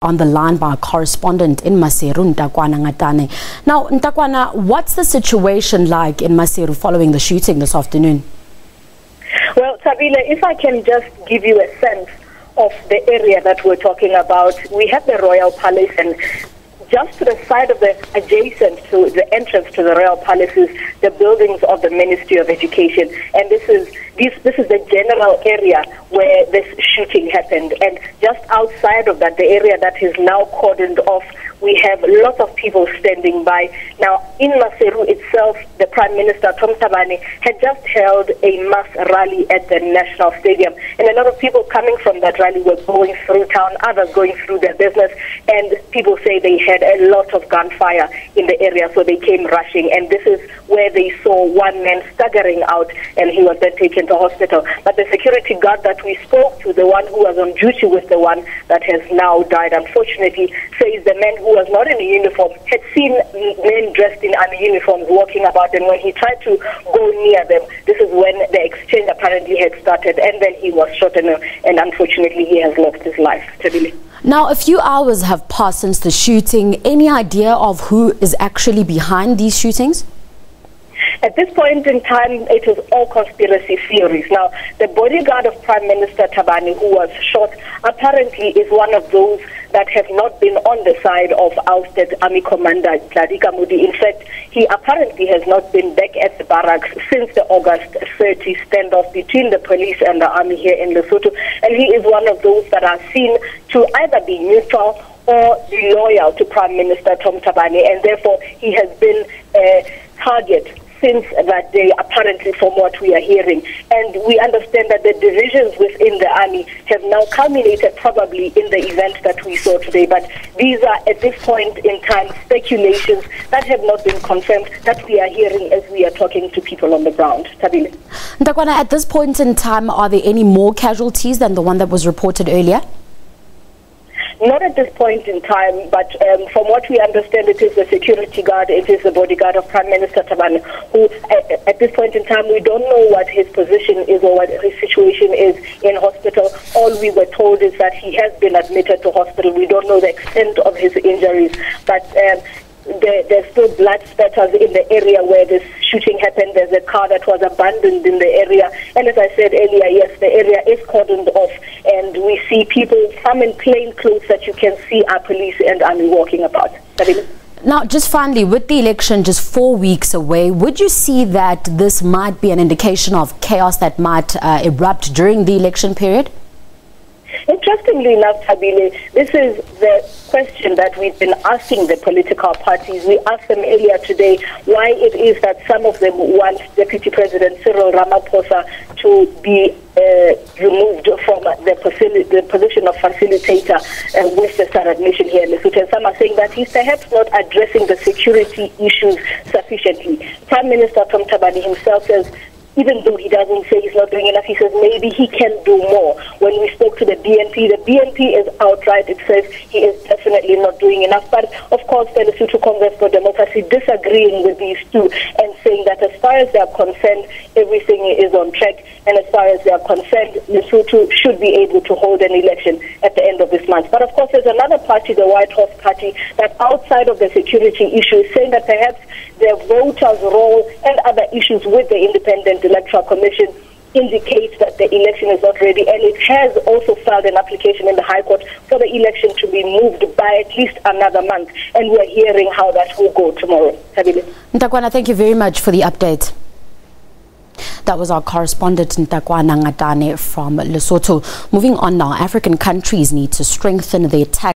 On the line by a correspondent in Maseru, Ntakwana. Now, Ntakwana, what's the situation like in Maseru following the shooting this afternoon? Well, Thabane, if I can just give you a sense of the area that we're talking about, we have the Royal Palace, and just to the side of adjacent to the entrance to the Royal Palace is the buildings of the Ministry of Education, and this is the general area where this shooting happened. And just outside of that, the area that is now cordoned off, we have lots of people standing by. Now, in Maseru itself, the Prime Minister, Thabane, had just held a mass rally at the National Stadium, and a lot of people coming from that rally were going through town, others going through their business, and people say they had a lot of gunfire in the area, so they came rushing, and this is where they saw one man staggering out, and he was then taken to hospital. But the security guard that we spoke to, the one who was on duty with the one that has now died, unfortunately, says the man who was not in a uniform had seen men dressed in army uniforms walking about, and when he tried to go near them, this is when the exchange apparently had started, and then he was shot, and unfortunately he has lost his life. Now, a few hours have passed since the shooting. Any idea of who is actually behind these shootings? At this point in time, it is all conspiracy theories. Now, the bodyguard of Prime Minister Thabane, who was shot, apparently is one of those that have not been on the side of ousted Army Commander Modi. In fact, he apparently has not been back at the barracks since the August 30 standoff between the police and the army here in Lesotho. And he is one of those that are seen to either be neutral or be loyal to Prime Minister Thabane, and therefore he has been a target since that day, apparently, from what we are hearing. And we understand that the divisions within the army have now culminated probably in the event that we saw today. But these are, at this point in time, speculations that have not been confirmed, that we are hearing as we are talking to people on the ground. Thabane. Ntakwana, at this point in time, are there any more casualties than the one that was reported earlier? Not at this point in time, but from what we understand, it is the security guard, it is the bodyguard of Prime Minister Thabane, who at this point in time, we don't know what his position is or what his situation is in hospital. All we were told is that he has been admitted to hospital. We don't know the extent of his injuries, but there's still blood spatters in the area where this shooting happened. There's a car that was abandoned in the area. And as I said earlier, yes, the area is cordoned off. And we see people, some in plain clothes that you can see are police and army walking about. Now, just finally, with the election just 4 weeks away, would you see that this might be an indication of chaos that might erupt during the election period? Interestingly enough, Thabane, this is the question that we've been asking the political parties. We asked them earlier today why it is that some of them want Deputy President Cyril Ramaphosa to be removed from the position of facilitator with the SABC mission here in Lesotho. And some are saying that he's perhaps not addressing the security issues sufficiently. Prime Minister Thabane himself says, even though he doesn't say he's not doing enough, he says maybe he can do more. When we spoke to the BNP is outright, it says he is definitely not doing enough. But of course, the Lesotho Congress for Democracy disagreeing with these two and saying that as far as they are concerned, everything is on track. And as far as they are concerned, Lesotho should be able to hold an election at the end of this month. But of course, there's another party, the White Horse Party, that outside of the security issue is saying that perhaps their voters' role and other issues with the Independent Electoral Commission indicates that the election is not ready, and it has also filed an application in the High Court for the election to be moved by at least another month, and we're hearing how that will go tomorrow. Ntakwana, thank you very much for the update. That was our correspondent Ntakwana from Lesotho. Moving on now, African countries need to strengthen their tax